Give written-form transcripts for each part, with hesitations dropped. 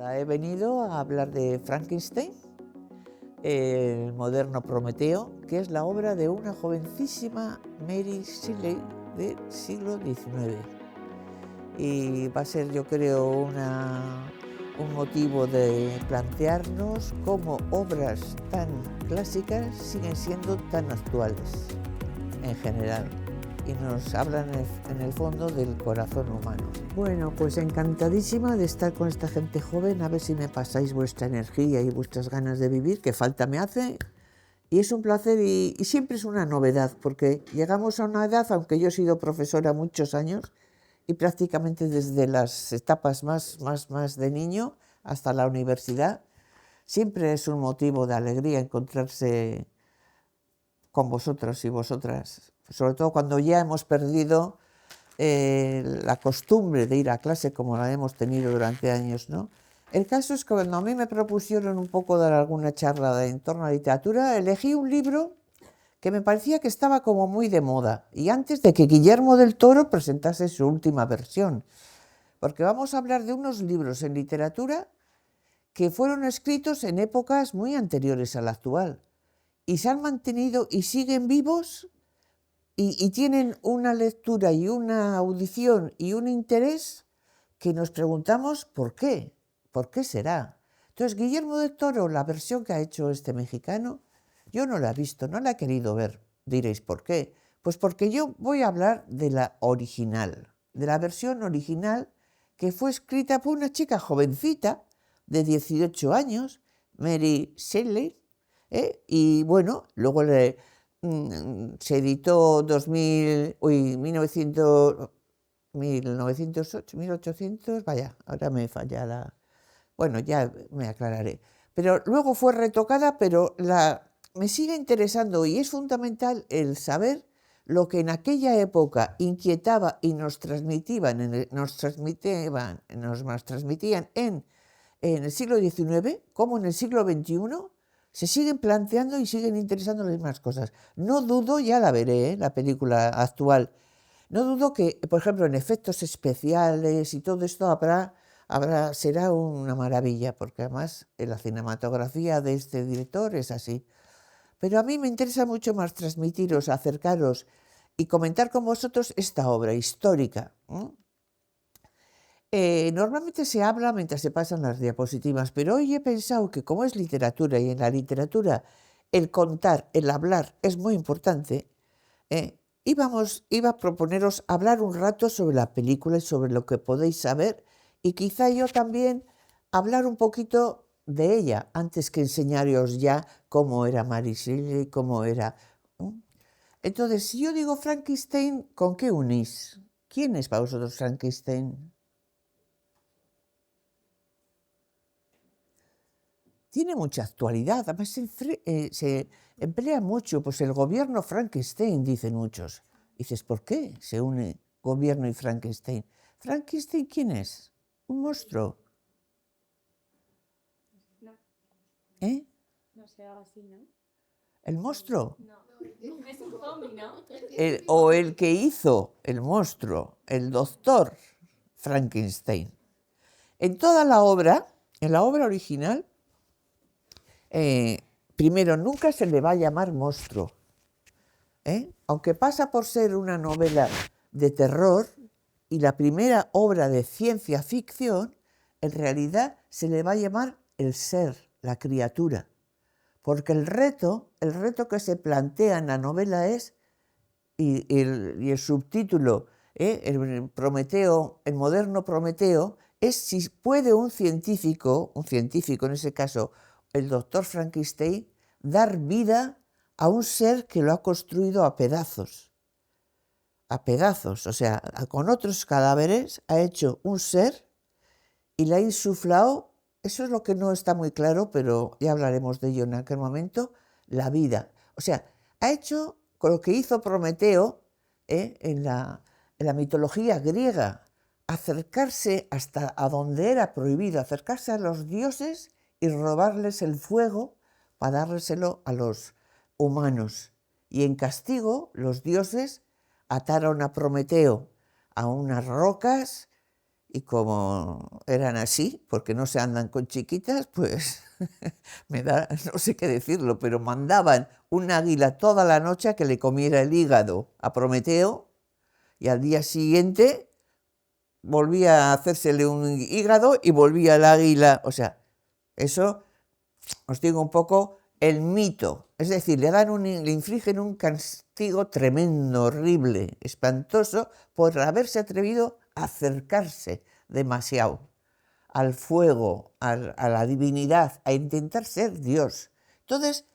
He venido a hablar de Frankenstein, el moderno Prometeo, que es la obra de una jovencísima Mary Shelley del siglo XIX. Y va a ser, yo creo, un motivo de plantearnos cómo obras tan clásicas siguen siendo tan actuales en general. Y nos hablan en el fondo del corazón humano. Bueno, pues encantadísima de estar con esta gente joven, a ver si me pasáis vuestra energía y vuestras ganas de vivir, que falta me hace, y es un placer y siempre es una novedad, porque llegamos a una edad, aunque yo he sido profesora muchos años, y prácticamente desde las etapas más de niño hasta la universidad, siempre es un motivo de alegría encontrarse con vosotros y vosotras, sobre todo cuando ya hemos perdido la costumbre de ir a clase como la hemos tenido durante años, ¿no? El caso es que cuando a mí me propusieron un poco dar alguna charla en torno a la literatura, elegí un libro que me parecía que estaba como muy de moda, y antes de que Guillermo del Toro presentase su última versión, porque vamos a hablar de unos libros en literatura que fueron escritos en épocas muy anteriores a la actual, y se han mantenido y siguen vivos y tienen una lectura y una audición y un interés que nos preguntamos ¿por qué? ¿Por qué será? Entonces, Guillermo del Toro, la versión que ha hecho este mexicano, yo no la he visto, no la he querido ver. Diréis, ¿por qué? Pues porque yo voy a hablar de la original, de la versión original que fue escrita por una chica jovencita de 18 años, Mary Shelley, y bueno, luego se editó 1908, 1800, vaya, ahora me falla la... Bueno, ya me aclararé. Pero luego fue retocada, pero me sigue interesando y es fundamental el saber lo que en aquella época inquietaba y nos transmitían en el siglo XIX, como en el siglo XXI, se siguen planteando y siguen interesando las mismas cosas. No dudo, ya la veré, la película actual, no dudo que, por ejemplo, en efectos especiales y todo esto será una maravilla, porque además la cinematografía de este director es así. Pero a mí me interesa mucho más transmitiros, acercaros y comentar con vosotros esta obra histórica. Normalmente se habla mientras se pasan las diapositivas, pero hoy he pensado que como es literatura y en la literatura el contar, el hablar es muy importante, iba a proponeros hablar un rato sobre la película y sobre lo que podéis saber y quizá yo también hablar un poquito de ella antes que enseñaros ya cómo era Mary Shelley, cómo era... Entonces, si yo digo Frankenstein, ¿con qué unís? ¿Quién es para vosotros Frankenstein? Tiene mucha actualidad, además se emplea mucho, pues el gobierno Frankenstein, dicen muchos. Dices, ¿por qué se une gobierno y Frankenstein? ¿Frankenstein quién es? ¿Un monstruo? No, ¿Eh? no sé, algo así, ¿no? ¿El monstruo? No, es un zombie, ¿no? O el que hizo el monstruo, el doctor Frankenstein. En toda la obra, en la obra original, primero, nunca se le va a llamar monstruo. Aunque pasa por ser una novela de terror y la primera obra de ciencia ficción, en realidad se le va a llamar el ser, la criatura. Porque el reto que se plantea en la novela es, y el subtítulo, el Prometeo, el moderno Prometeo, es si puede un científico en ese caso, el doctor Frankenstein, dar vida a un ser que lo ha construido a pedazos, o sea, con otros cadáveres ha hecho un ser y le ha insuflado, eso es lo que no está muy claro, pero ya hablaremos de ello en aquel momento, la vida. O sea, ha hecho con lo que hizo Prometeo en la mitología griega, acercarse hasta a donde era prohibido, acercarse a los dioses y robarles el fuego para dárselo a los humanos. Y en castigo, los dioses ataron a Prometeo a unas rocas y como eran así, porque no se andan con chiquitas, pues me da, no sé qué decirlo, pero mandaban un águila toda la noche a que le comiera el hígado a Prometeo y al día siguiente volvía a hacérsele un hígado y volvía el águila. O sea, eso os digo un poco el mito. Es decir, le infligen un castigo tremendo, horrible, espantoso, por haberse atrevido a acercarse demasiado al fuego, a la divinidad, a intentar ser Dios. Entonces,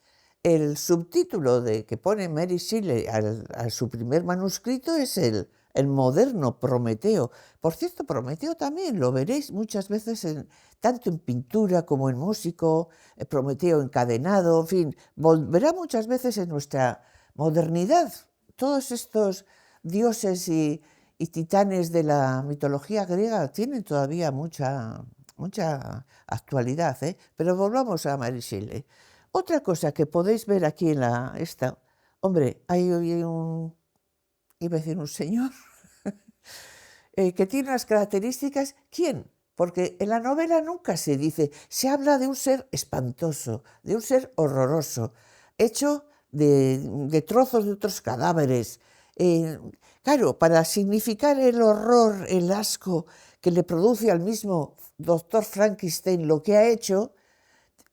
el subtítulo que pone Mary Shelley a su primer manuscrito es el moderno Prometeo. Por cierto, Prometeo también lo veréis muchas veces tanto en pintura como en músico, Prometeo encadenado, en fin, volverá muchas veces en nuestra modernidad. Todos estos dioses y titanes de la mitología griega tienen todavía mucha actualidad, ¿eh? Pero volvamos a Mary Shelley. Otra cosa que podéis ver aquí en esta, hombre, hay iba a decir un señor, que tiene unas características. ¿Quién? Porque en la novela nunca se dice, se habla de un ser espantoso, de un ser horroroso, hecho de trozos de otros cadáveres. Claro, para significar el horror, el asco que le produce al mismo doctor Frankenstein lo que ha hecho,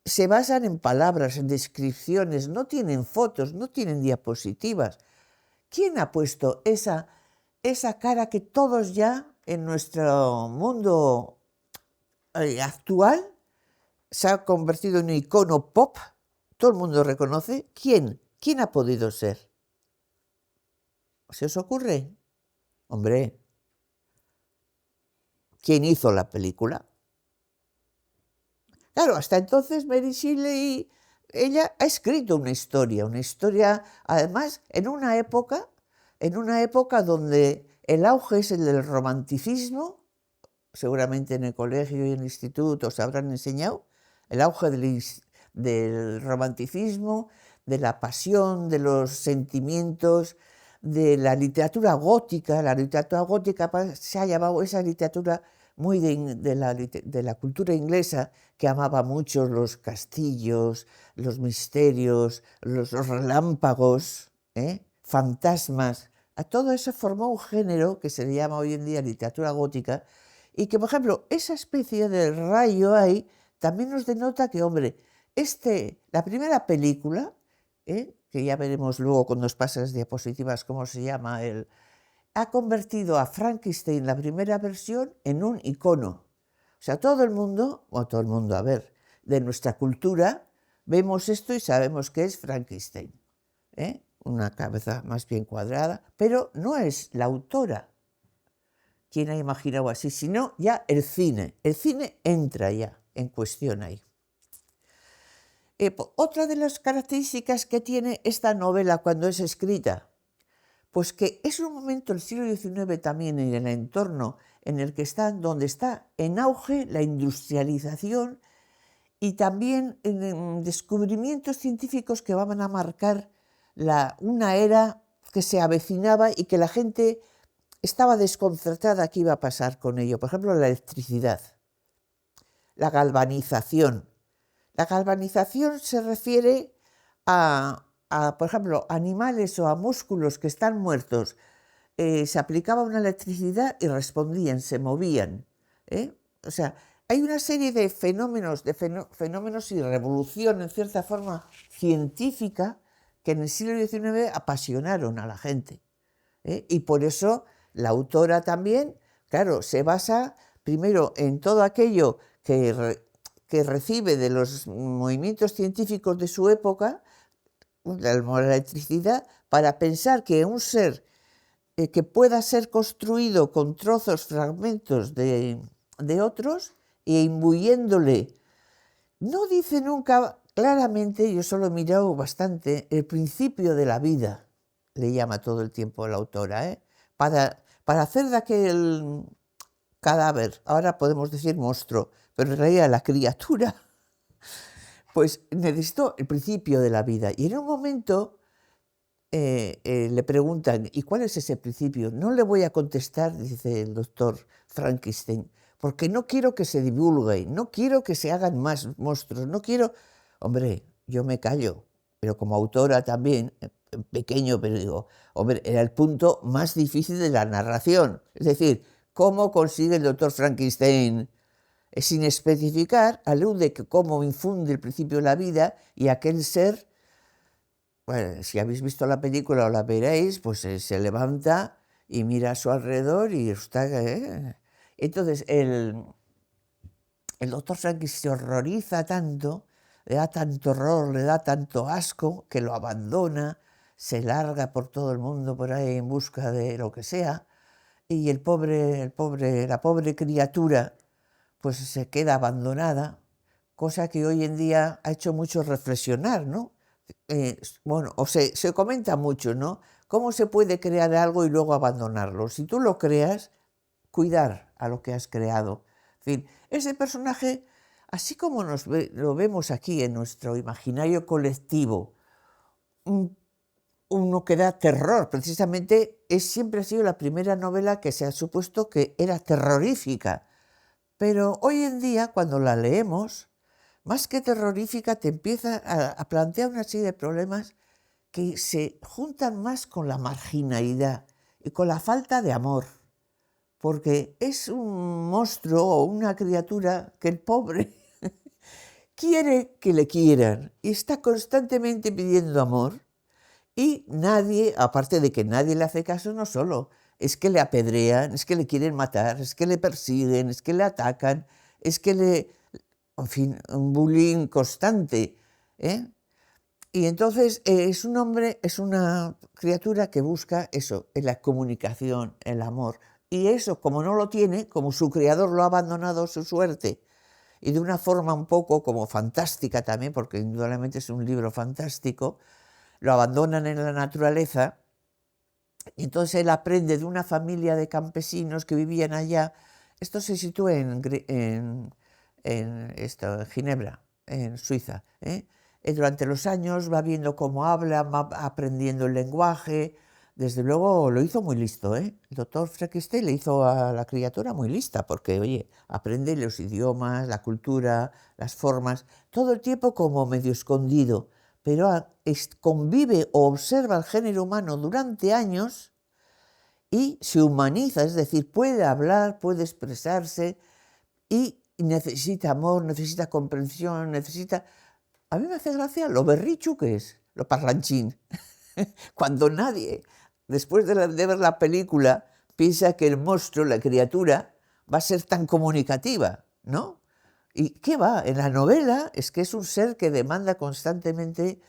se basan en palabras, en descripciones, no tienen fotos, no tienen diapositivas. ¿Quién ha puesto esa cara que todos ya en nuestro mundo actual se ha convertido en un icono pop? Todo el mundo reconoce. ¿Quién? ¿Quién ha podido ser? ¿Se os ocurre? Hombre, ¿quién hizo la película? Claro, hasta entonces Mary Shelley, ella ha escrito una historia, además, en una época donde el auge es el del romanticismo. Seguramente en el colegio y en el instituto os habrán enseñado el auge del romanticismo, de la pasión, de los sentimientos, de la literatura gótica. La literatura gótica se ha llamado esa literatura muy de la cultura inglesa, que amaba mucho los castillos, los misterios, los relámpagos, fantasmas. A todo eso formó un género que se le llama hoy en día literatura gótica, y que, por ejemplo, esa especie de rayo ahí también nos denota que, hombre, la primera película, que ya veremos luego cuando os pasen las diapositivas cómo se llama, ha convertido a Frankenstein, la primera versión, en un icono. O sea, todo el mundo, a ver, de nuestra cultura, vemos esto y sabemos que es Frankenstein. Una cabeza más bien cuadrada, pero no es la autora quien ha imaginado así, sino ya el cine. El cine entra ya en cuestión ahí. Otra de las características que tiene esta novela cuando es escrita, pues que es un momento del siglo XIX también en el entorno en el que donde está en auge la industrialización y también en descubrimientos científicos que van a marcar una era que se avecinaba y que la gente estaba desconcertada qué iba a pasar con ello. Por ejemplo, la electricidad, la galvanización. La galvanización se refiere por ejemplo, animales o a músculos que están muertos. Se aplicaba una electricidad y respondían, se movían. O sea, hay una serie de fenómenos y revolución, en cierta forma, científica, que en el siglo XIX apasionaron a la gente. Y por eso la autora también, claro, se basa primero en todo aquello que recibe de los movimientos científicos de su época, la electricidad, para pensar que un ser que pueda ser construido con trozos, fragmentos de otros, e imbuyéndole, no dice nunca claramente, yo solo he mirado bastante, el principio de la vida, le llama todo el tiempo la autora, para hacer de aquel cadáver, ahora podemos decir monstruo, pero en realidad la criatura, pues necesitó el principio de la vida. Y en un momento le preguntan, ¿y cuál es ese principio? No le voy a contestar, dice el doctor Frankenstein, porque no quiero que se divulgue, no quiero que se hagan más monstruos, no quiero... Hombre, yo me callo, pero como autora también, pequeño, pero digo, hombre, era el punto más difícil de la narración. Es decir, ¿cómo consigue el doctor Frankenstein, sin especificar, alude que cómo infunde el principio de la vida y aquel ser, bueno, si habéis visto la película o la veréis, pues se levanta y mira a su alrededor y está... Entonces, el doctor Frankenstein se horroriza tanto, le da tanto horror, le da tanto asco, que lo abandona, se larga por todo el mundo por ahí en busca de lo que sea, y la pobre criatura pues se queda abandonada, cosa que hoy en día ha hecho mucho reflexionar, ¿no? Bueno, o se comenta mucho, ¿no? ¿Cómo se puede crear algo y luego abandonarlo? Si tú lo creas, cuidar a lo que has creado. Es decir, ese personaje, así como lo vemos aquí en nuestro imaginario colectivo, uno que da terror, precisamente siempre ha sido la primera novela que se ha supuesto que era terrorífica. Pero hoy en día, cuando la leemos, más que terrorífica, te empieza a plantear una serie de problemas que se juntan más con la marginalidad y con la falta de amor, porque es un monstruo o una criatura que el pobre quiere que le quieran y está constantemente pidiendo amor, y nadie, aparte de que nadie le hace caso, no solo, es que le apedrean, es que le quieren matar, es que le persiguen, es que le atacan, es que en fin, un bullying constante, ¿eh? Y entonces es un hombre, es una criatura que busca eso, en la comunicación, el amor. Y eso, como no lo tiene, como su creador lo ha abandonado a su suerte, y de una forma un poco como fantástica también, porque indudablemente es un libro fantástico, lo abandonan en la naturaleza, y entonces él aprende de una familia de campesinos que vivían allá. Esto se sitúa en Ginebra, en Suiza, ¿eh? Durante los años va viendo cómo habla, va aprendiendo el lenguaje. Desde luego lo hizo muy listo, ¿eh? El doctor Frankenstein le hizo a la criatura muy lista, porque, oye, aprende los idiomas, la cultura, las formas, todo el tiempo como medio escondido, pero convive o observa el género humano durante años y se humaniza, es decir, puede hablar, puede expresarse y necesita amor, necesita comprensión, necesita... A mí me hace gracia lo berrichu que es, lo parlanchín. Cuando nadie, después de ver la película, piensa que el monstruo, la criatura, va a ser tan comunicativa, ¿no? ¿Y qué va? En la novela es que es un ser que demanda constantemente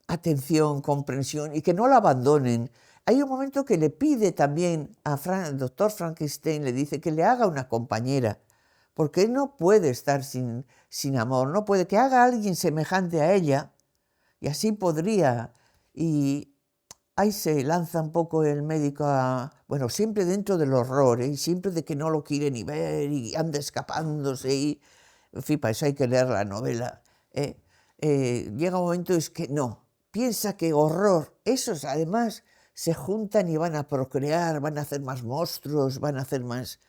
atención, comprensión y que no la abandonen. Hay un momento que le pide también al doctor Frankenstein, le dice que le haga una compañera, porque él no puede estar sin amor, no puede que haga a alguien semejante a ella, y así podría. Y ahí se lanza un poco el médico bueno, siempre dentro del horror, y siempre de que no lo quiere ni ver, y anda escapándose, y en fin, para eso hay que leer la novela. Llega un momento es que no, piensa que horror, esos además se juntan y van a procrear, van a hacer más monstruos, van a hacer más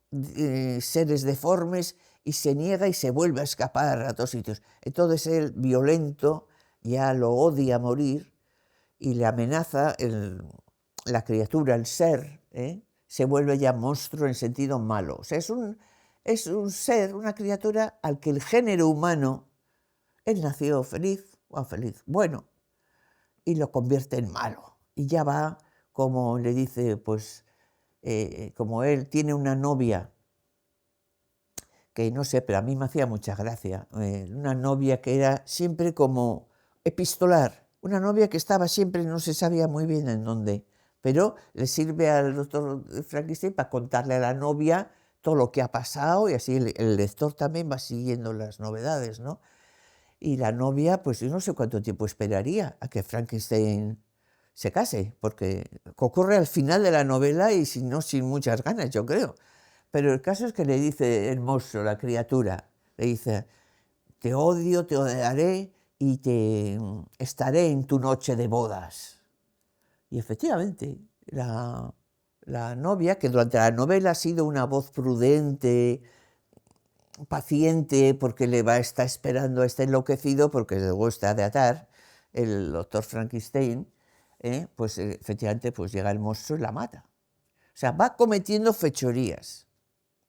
seres deformes, y se niega y se vuelve a escapar a todos sitios. Entonces él, violento, ya lo odia a morir y le amenaza la criatura, el ser, se vuelve ya monstruo en sentido malo. O sea, es un ser, una criatura al que el género humano, él nació feliz, bueno, y lo convierte en malo. Y ya va, como le dice, pues, como él tiene una novia, que no sé, pero a mí me hacía mucha gracia, una novia que era siempre como epistolar, una novia que estaba siempre, no se sabía muy bien en dónde, pero le sirve al doctor Frankenstein para contarle a la novia todo lo que ha pasado, y así el lector también va siguiendo las novedades, ¿no? Y la novia, pues yo no sé cuánto tiempo esperaría a que Frankenstein se case, porque ocurre al final de la novela y si no, sin muchas ganas, yo creo. Pero el caso es que le dice el monstruo, la criatura, le dice, te odio, te odiaré y estaré en tu noche de bodas. Y efectivamente, la novia, que durante la novela ha sido una voz prudente, paciente, porque está esperando, está enloquecido, porque luego está de atar, el doctor Frankenstein, pues efectivamente pues llega el monstruo y la mata. O sea, va cometiendo fechorías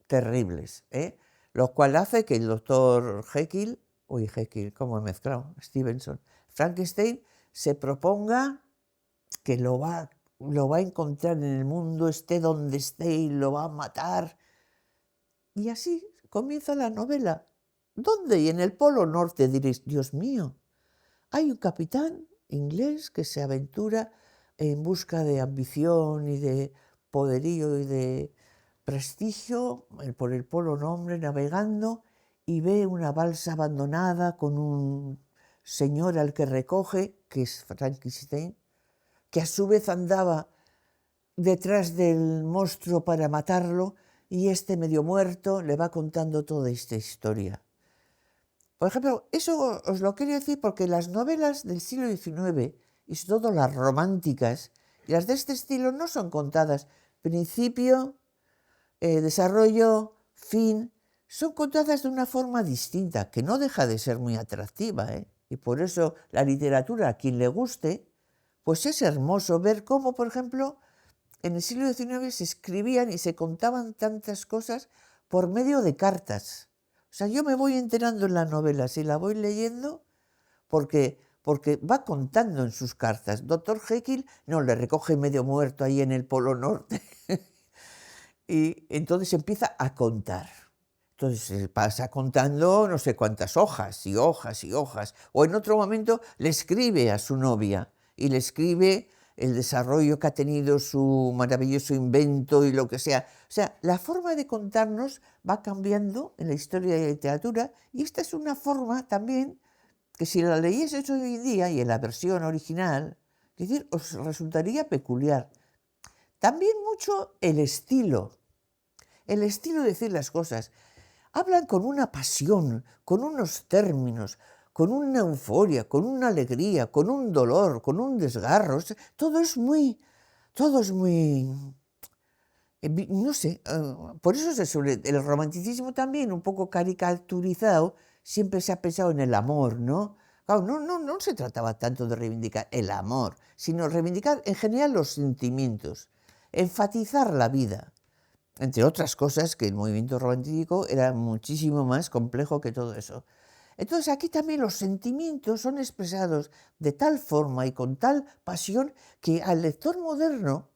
terribles, lo cual hace que el doctor Jekyll, ¿cómo he mezclado? Stevenson, Frankenstein, se proponga que lo va a encontrar en el mundo, esté donde esté, y lo va a matar. Y así comienza la novela. ¿Dónde? Y en el Polo Norte diréis, Dios mío, hay un capitán inglés que se aventura en busca de ambición y de poderío y de prestigio por el Polo Norte navegando y ve una balsa abandonada con un señor al que recoge, que es Frankenstein, que a su vez andaba detrás del monstruo para matarlo, y este medio muerto le va contando toda esta historia. Por ejemplo, eso os lo quería decir porque las novelas del siglo XIX, y sobre todo las románticas, y las de este estilo, no son contadas principio, desarrollo, fin, son contadas de una forma distinta, que no deja de ser muy atractiva, y por eso la literatura, a quien le guste, pues es hermoso ver cómo, por ejemplo, en el siglo XIX se escribían y se contaban tantas cosas por medio de cartas. O sea, yo me voy enterando en las novelas y la voy leyendo porque va contando en sus cartas. Doctor Jekyll no le recoge medio muerto ahí en el Polo Norte. Y entonces empieza a contar. Entonces pasa contando no sé cuántas hojas y hojas y hojas. O en otro momento le escribe a su novia y le escribe el desarrollo que ha tenido su maravilloso invento y lo que sea. O sea, la forma de contarnos va cambiando en la historia de la literatura, y esta es una forma también que si la leyese hoy en día y en la versión original, es decir, os resultaría peculiar. También mucho el estilo de decir las cosas. Hablan con una pasión, con unos términos, con una euforia, con una alegría, con un dolor, con un desgarro. Todo es muy, no sé, por eso el romanticismo también, un poco caricaturizado, siempre se ha pensado en el amor, ¿no? Claro, no se trataba tanto de reivindicar el amor, sino reivindicar en general los sentimientos, enfatizar la vida. Entre otras cosas, que el movimiento romántico era muchísimo más complejo que todo eso. Entonces aquí también los sentimientos son expresados de tal forma y con tal pasión que al lector moderno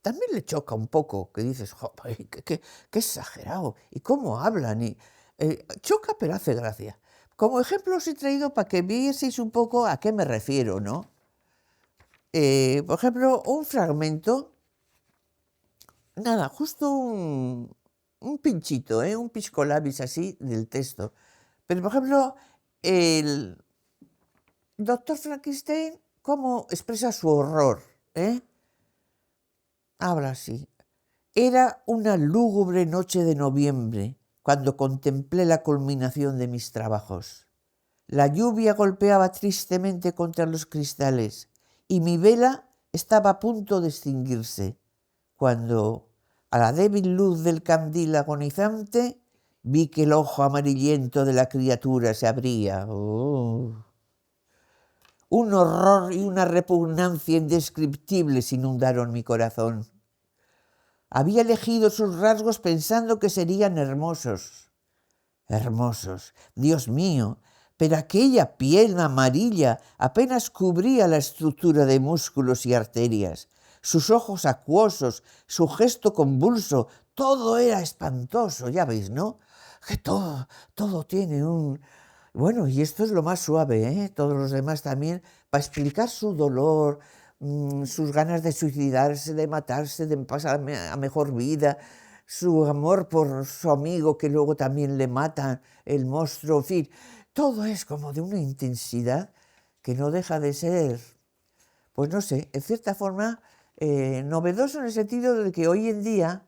también le choca un poco, que dices, joder, qué exagerado, y cómo hablan, y choca pero hace gracia. Como ejemplo os he traído para que vieseis un poco a qué me refiero, ¿no? Por ejemplo, un fragmento. Nada, justo un pinchito, un piscolabis así del texto. Pero, por ejemplo, el doctor Frankenstein, ¿cómo expresa su horror? Habla así. Era una lúgubre noche de noviembre cuando contemplé la culminación de mis trabajos. La lluvia golpeaba tristemente contra los cristales y mi vela estaba a punto de extinguirse, cuando, a la débil luz del candil agonizante, vi que el ojo amarillento de la criatura se abría. Un horror y una repugnancia indescriptibles inundaron mi corazón. Había elegido sus rasgos pensando que serían hermosos. Hermosos, Dios mío, pero aquella piel amarilla apenas cubría la estructura de músculos y arterias. Sus ojos acuosos, su gesto convulso, todo era espantoso, ya veis, ¿no? Que todo tiene un... Bueno, y esto es lo más suave, todos los demás también, para explicar su dolor, sus ganas de suicidarse, de matarse, de pasar a mejor vida, su amor por su amigo que luego también le mata el monstruo, en fin, todo es como de una intensidad que no deja de ser, pues no sé, en cierta forma novedoso en el sentido de que hoy en día,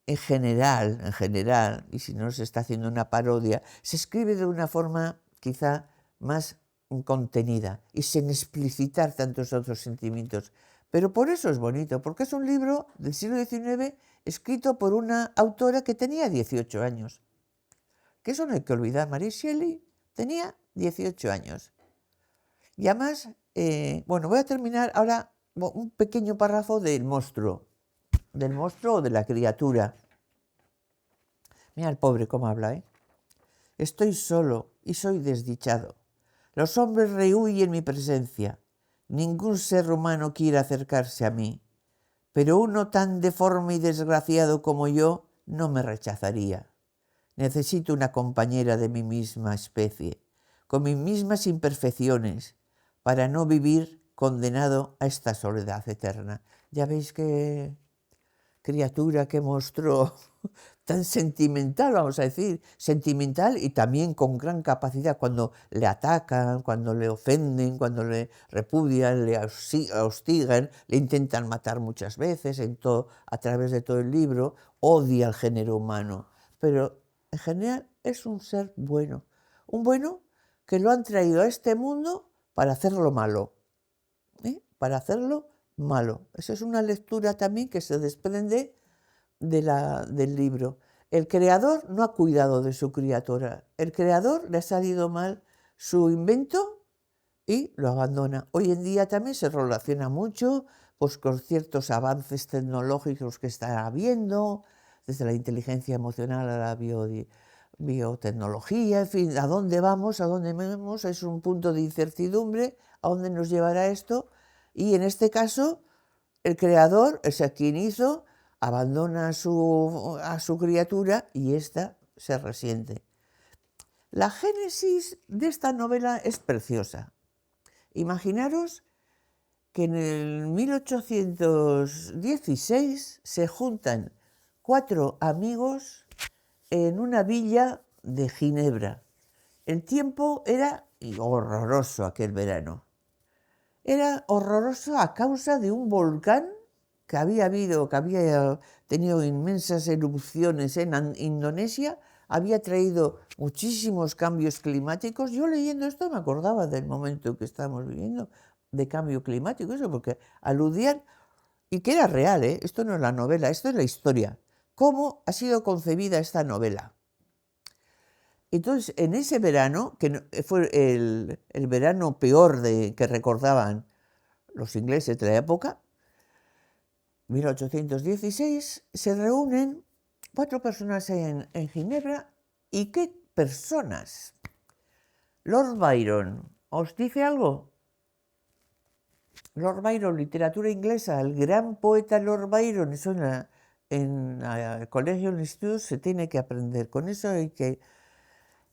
en general, y si no se está haciendo una parodia, se escribe de una forma quizá más contenida y sin explicitar tantos otros sentimientos. Pero por eso es bonito, porque es un libro del siglo XIX escrito por una autora que tenía 18 años. Que eso no hay que olvidar, Mary Shelley tenía 18 años. Y además, bueno, voy a terminar ahora un pequeño párrafo del monstruo o de la criatura. Mira el pobre cómo habla, ¿eh? Estoy solo y soy desdichado. Los hombres rehuyen mi presencia. Ningún ser humano quiere acercarse a mí. Pero uno tan deforme y desgraciado como yo no me rechazaría. Necesito una compañera de mi misma especie, con mis mismas imperfecciones, para no vivir condenado a esta soledad eterna. Ya veis qué criatura, qué monstruo tan sentimental, vamos a decir, sentimental y también con gran capacidad cuando le atacan, cuando le ofenden, cuando le repudian, le hostigan, le intentan matar muchas veces a través de todo el libro, odia al género humano, pero en general es un ser bueno, un bueno que lo han traído a este mundo para hacerlo malo, para hacerlo malo. Esa es una lectura también que se desprende del libro. El creador no ha cuidado de su criatura. El creador le ha salido mal su invento y lo abandona. Hoy en día también se relaciona mucho pues, con ciertos avances tecnológicos que está habiendo, desde la inteligencia emocional a la biotecnología, en fin, a dónde vamos, es un punto de incertidumbre, a dónde nos llevará esto. Y en este caso, el creador, o sea, quien hizo, abandona a su criatura y ésta se resiente. La génesis de esta novela es preciosa. Imaginaros que en el 1816 se juntan 4 amigos en una villa de Ginebra. El tiempo era horroroso aquel verano. Era horroroso a causa de un volcán que había tenido inmensas erupciones en Indonesia, había traído muchísimos cambios climáticos. Yo leyendo esto me acordaba del momento que estamos viviendo de cambio climático, eso porque aludían, y que era real, esto no es la novela, esto es la historia. ¿Cómo ha sido concebida esta novela? Entonces, en ese verano, que fue el verano peor que recordaban los ingleses de la época, 1816, se reúnen 4 personas en Ginebra. ¿Y qué personas? Lord Byron, ¿os dice algo? Lord Byron, literatura inglesa, el gran poeta Lord Byron, eso en el colegio, en el instituto se tiene que aprender. Con eso hay que...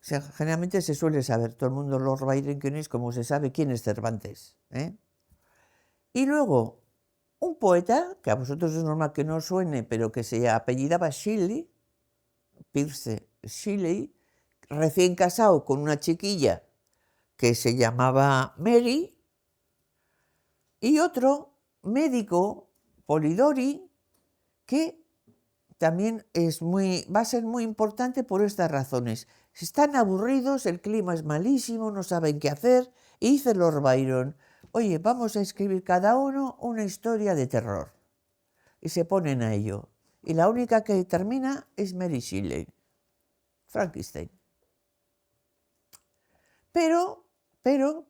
O sea, generalmente se suele saber, todo el mundo Lord Byron quién es, como se sabe quién es Cervantes. Y luego, un poeta, que a vosotros es normal que no os suene, pero que se apellidaba Shelley, Percy Shelley, recién casado con una chiquilla que se llamaba Mary, y otro médico, Polidori, que también va a ser muy importante por estas razones. Están aburridos, el clima es malísimo, no saben qué hacer, y dice Lord Byron, oye, vamos a escribir cada uno una historia de terror. Y se ponen a ello. Y la única que termina es Mary Shelley, Frankenstein. Pero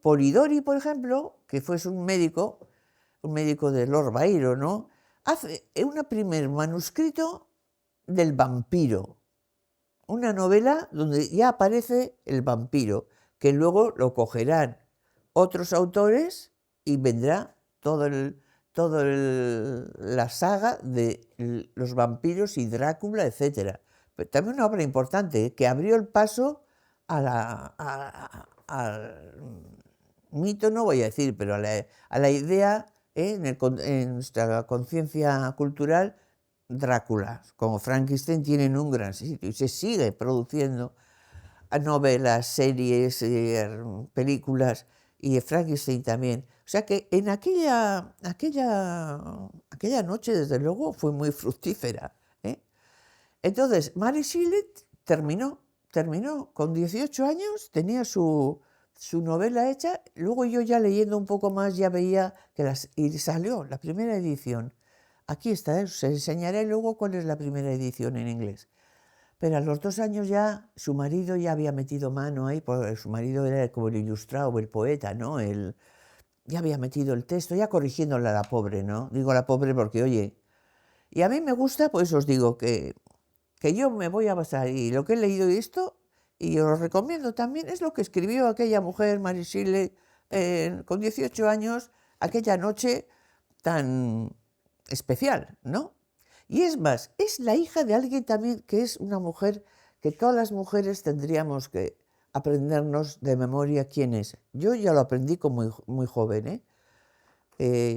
Polidori, por ejemplo, que fue un médico de Lord Byron, ¿no? Hace un primer manuscrito del vampiro, una novela donde ya aparece el vampiro, que luego lo cogerán otros autores y vendrá la saga de los vampiros y Drácula, etc. Pero también una obra importante que abrió el paso al mito, no voy a decir, pero a la idea en nuestra conciencia cultural, Drácula, como Frankenstein, tienen un gran sitio y se sigue produciendo novelas, series, películas, y Frankenstein también. O sea que en aquella noche, desde luego, fue muy fructífera. Entonces, Mary Shelley terminó con 18 años, tenía su su novela hecha. Luego yo ya leyendo un poco más ya veía que y salió la primera edición. Aquí está, os enseñaré luego cuál es la primera edición en inglés. Pero a los 2 años ya su marido ya había metido mano ahí, porque su marido era como el ilustrado, el poeta, ¿no? Ya había metido el texto, ya corrigiéndola a la pobre, ¿no? Digo la pobre porque, oye, y a mí me gusta, pues os digo que yo me voy a basar, y lo que he leído y esto, y os lo recomiendo también, es lo que escribió aquella mujer, Mary Shelley, con 18 años, aquella noche tan especial, ¿no? Y es más, es la hija de alguien también que es una mujer que todas las mujeres tendríamos que aprendernos de memoria quién es. Yo ya lo aprendí como muy joven, ¿eh?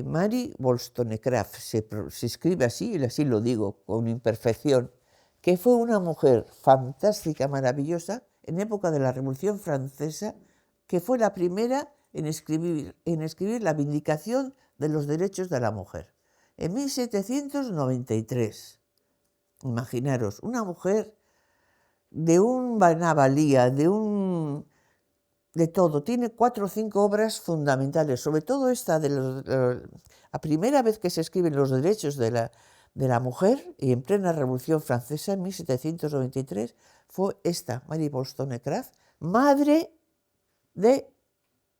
Mary Wollstonecraft, se escribe así y así lo digo, con imperfección, que fue una mujer fantástica, maravillosa, en época de la Revolución Francesa, que fue la primera en escribir la Vindicación de los Derechos de la Mujer, en 1793. Imaginaros, una mujer de una valía, de todo. Tiene 4 o 5 obras fundamentales, sobre todo esta la primera vez que se escriben los derechos de la mujer, y en plena Revolución Francesa, en 1793, fue esta, Mary Wollstonecraft, madre de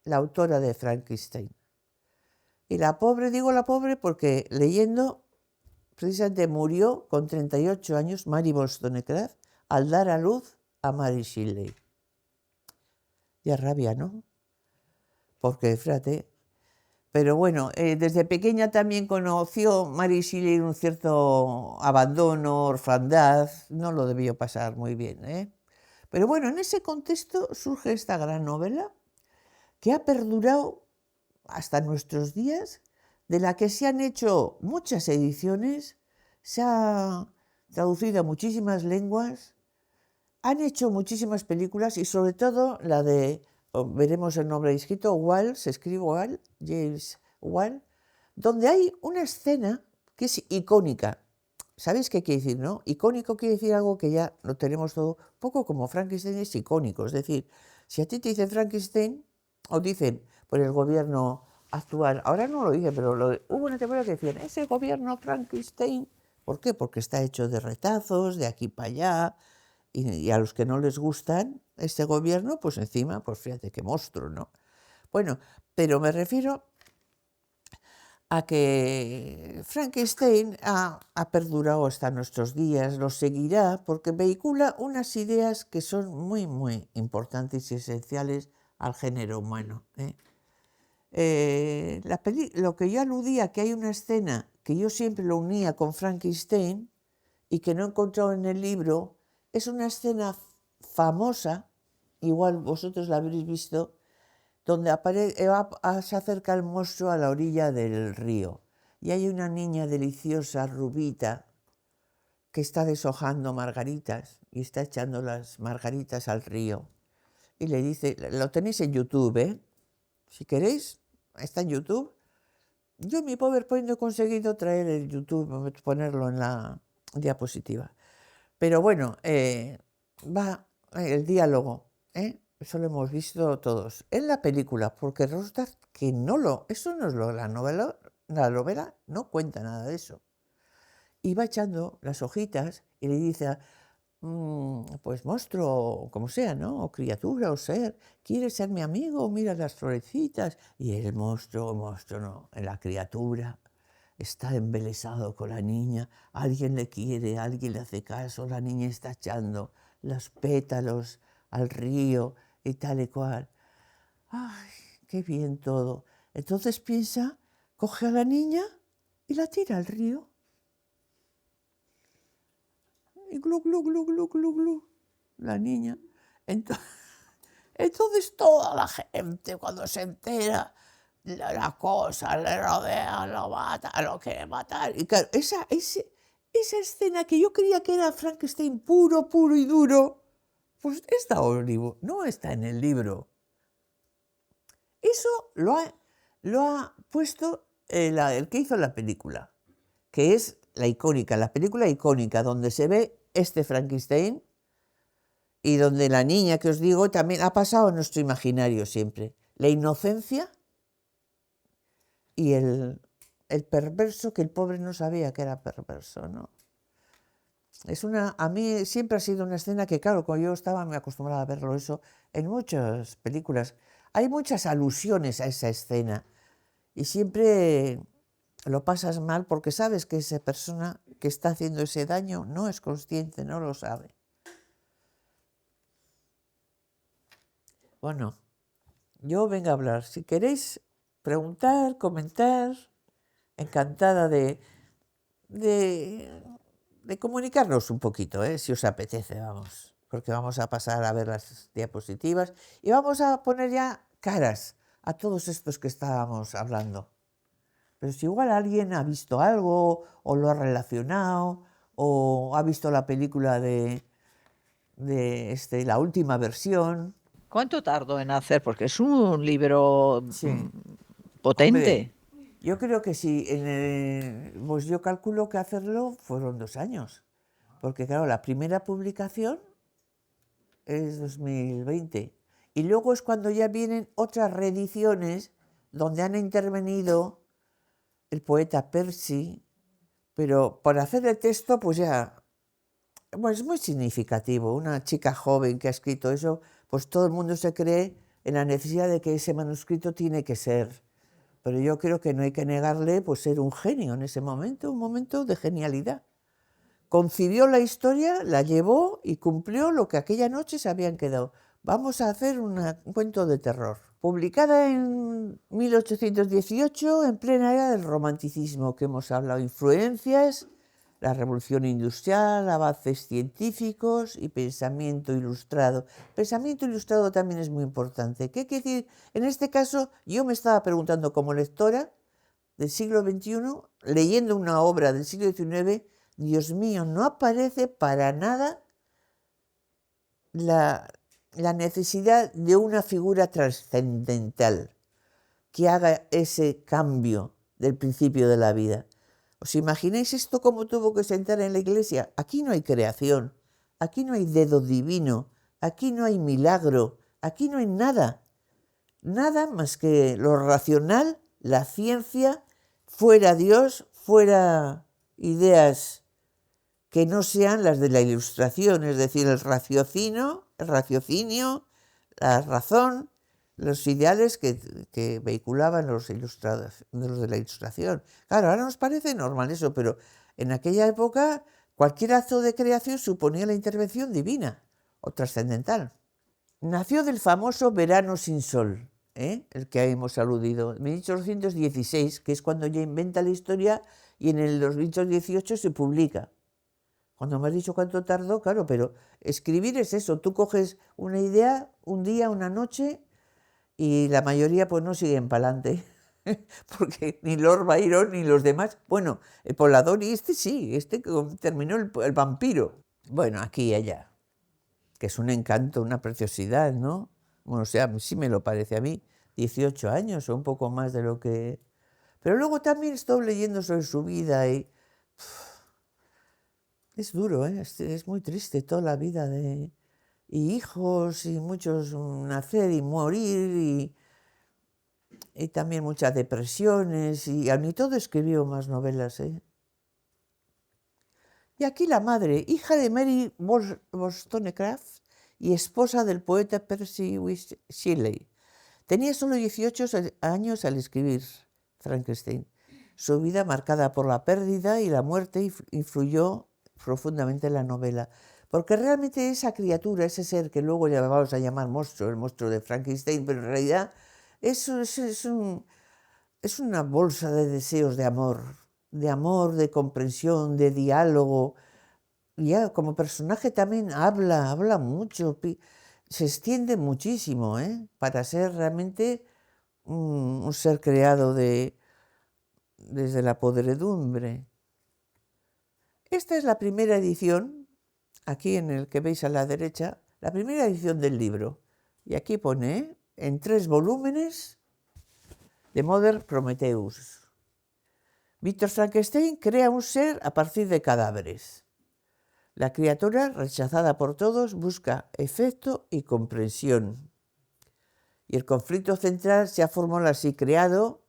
la autora de Frankenstein. Y la pobre, digo la pobre porque leyendo, precisamente murió con 38 años, Mary Wollstonecraft, al dar a luz a Mary Shelley. Ya rabia, ¿no? Porque, fíjate, pero bueno, desde pequeña también conoció Mary Shelley un cierto abandono, orfandad, no lo debió pasar muy bien, ¿eh? Pero bueno, en ese contexto surge esta gran novela que ha perdurado hasta nuestros días, de la que se han hecho muchas ediciones, se ha traducido a muchísimas lenguas, han hecho muchísimas películas y sobre todo la de, veremos el nombre escrito, Wall, se escribe Wall, James Wall, donde hay una escena que es icónica. ¿Sabéis qué quiere decir, no? Icónico quiere decir algo que ya lo tenemos todo, poco como Frankenstein es icónico. Es decir, si a ti te dicen Frankenstein, o dicen por el gobierno actual, ahora no lo dicen, pero hubo una temporada que decían, ese gobierno Frankenstein, ¿por qué? Porque está hecho de retazos, de aquí para allá, y a los que no les gustan este gobierno, pues encima, pues fíjate qué monstruo, ¿no? Bueno, pero me refiero a que Frankenstein ha perdurado hasta nuestros días, lo seguirá, porque vehicula unas ideas que son muy, muy importantes y esenciales al género humano, ¿eh? Lo que yo aludía, que hay una escena que yo siempre lo unía con Frankenstein y que no he encontrado en el libro, es una escena famosa, igual vosotros la habréis visto, donde se acerca el monstruo a la orilla del río y hay una niña deliciosa, rubita, que está deshojando margaritas y está echando las margaritas al río. Y le dice, lo tenéis en YouTube, ¿eh? Si queréis, está en YouTube. Yo en mi PowerPoint no he conseguido traer el YouTube, ponerlo en la diapositiva. Pero bueno, va el diálogo, ¿eh? Eso lo hemos visto todos. En la película, porque resulta que eso no es la novela no cuenta nada de eso. Y va echando las hojitas y le dice, pues monstruo, como sea, ¿no? O criatura, o ser, ¿quieres ser mi amigo? Mira las florecitas. Y el monstruo no, la criatura está embelesado con la niña, alguien le quiere, alguien le hace caso, la niña está echando los pétalos al río y tal y cual. ¡Ay, qué bien todo! Entonces piensa, coge a la niña y la tira al río. Y glu, glu, glu, glu, glu, glu, la niña. Entonces toda la gente, cuando se entera, la cosa, le rodea, lo mata, lo quiere matar. Y claro, esa escena que yo creía que era Frankenstein puro, puro y duro, pues está horrible, no está en el libro. Eso lo ha puesto el que hizo la película, que es la película icónica, donde se ve este Frankenstein y donde la niña que os digo también ha pasado en nuestro imaginario siempre. La inocencia y el perverso, que el pobre no sabía que era perverso, ¿no? A mí siempre ha sido una escena que, claro, cuando yo estaba me acostumbraba a verlo eso en muchas películas. Hay muchas alusiones a esa escena y siempre lo pasas mal porque sabes que esa persona que está haciendo ese daño no es consciente, no lo sabe. Bueno, yo vengo a hablar. Si queréis preguntar, comentar, encantada de, de comunicarnos un poquito, si os apetece, vamos, porque vamos a pasar a ver las diapositivas y vamos a poner ya caras a todos estos que estábamos hablando. Pero si igual alguien ha visto algo o lo ha relacionado o ha visto la película de la última versión. ¿Cuánto tardó en hacer? Porque es un libro Sí, potente. hombre, yo creo que sí. Pues yo calculo que hacerlo fueron 2 años. Porque claro, la primera publicación es 2020. Y luego es cuando ya vienen otras reediciones donde han intervenido el poeta Percy. Pero para hacer el texto, pues ya, bueno, es muy significativo. Una chica joven que ha escrito eso, pues todo el mundo se cree en la necesidad de que ese manuscrito tiene que ser. Pero yo creo que no hay que negarle pues ser un genio en ese momento, un momento de genialidad. Concibió la historia, la llevó y cumplió lo que aquella noche se habían quedado. Vamos a hacer un cuento de terror. Publicada en 1818, en plena era del romanticismo, que hemos hablado, influencias, la revolución industrial, avances científicos y pensamiento ilustrado. Pensamiento ilustrado también es muy importante. ¿Qué quiere decir? En este caso, yo me estaba preguntando como lectora del siglo XXI, leyendo una obra del siglo XIX, Dios mío, no aparece para nada la necesidad de una figura trascendental que haga ese cambio del principio de la vida. ¿Os imagináis esto cómo tuvo que sentar en la iglesia? Aquí no hay creación, aquí no hay dedo divino, aquí no hay milagro, aquí no hay nada. Nada más que lo racional, la ciencia, fuera Dios, fuera ideas que no sean las de la ilustración, es decir, el raciocinio, la razón, los ideales que vehiculaban los ilustrados, los de la ilustración. Claro, ahora nos parece normal eso, pero en aquella época cualquier acto de creación suponía la intervención divina o trascendental. Nació del famoso Verano sin sol, el que hemos aludido, en 1816, que es cuando ya inventa la historia, y en el 1818 se publica. Cuando me has dicho cuánto tardó, claro, pero escribir es eso, tú coges una idea un día, una noche, y la mayoría pues no siguen para adelante, porque ni Lord Byron ni los demás, bueno, el Polidori, sí, terminó el vampiro. Bueno, aquí y allá, que es un encanto, una preciosidad, ¿no? Bueno, o sea, sí me lo parece a mí, 18 años o un poco más de lo que... Pero luego también estoy leyendo sobre su vida y... Es duro, es muy triste toda la vida de... Y hijos y muchos nacer y morir y también muchas depresiones y ni todo escribió más novelas, Y aquí la madre, hija de Mary Wollstonecraft y esposa del poeta Percy Bysshe Shelley. Tenía solo 18 años al escribir Frankenstein. Su vida, marcada por la pérdida y la muerte, influyó profundamente en la novela. Porque realmente esa criatura, ese ser que luego le vamos a llamar monstruo, el monstruo de Frankenstein, pero en realidad es una bolsa de deseos de amor, de comprensión, de diálogo. Y ya como personaje también habla mucho, se extiende muchísimo, para ser realmente un ser creado desde la podredumbre. Esta es la primera edición, aquí en el que veis a la derecha, la primera edición del libro. Y aquí pone, en 3 volúmenes, de Modern Prometheus. Víctor Frankenstein crea un ser a partir de cadáveres. La criatura, rechazada por todos, busca afecto y comprensión. Y el conflicto central se ha formado así: creador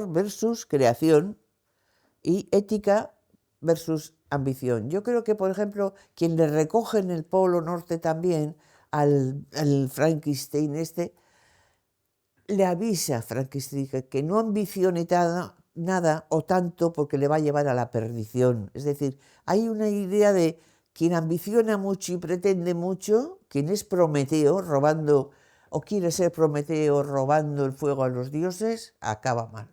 versus creación, y ética versus ambición. Yo creo que, por ejemplo, quien le recoge en el Polo Norte también al Frankenstein le avisa a Frankenstein que no ambicione nada o tanto, porque le va a llevar a la perdición. Es decir, hay una idea de quien ambiciona mucho y pretende mucho, quien es Prometeo robando, o quiere ser Prometeo robando el fuego a los dioses, acaba mal.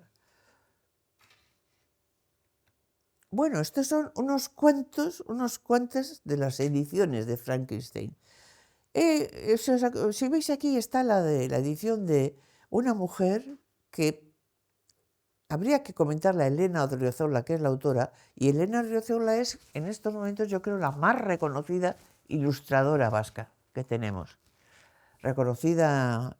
Bueno, estos son unos cuantas de las ediciones de Frankenstein. Si veis, aquí está la edición de una mujer que habría que comentarla, Elena Odriozola, que es la autora, y Elena Odriozola es, en estos momentos, yo creo, la más reconocida ilustradora vasca que tenemos. Reconocida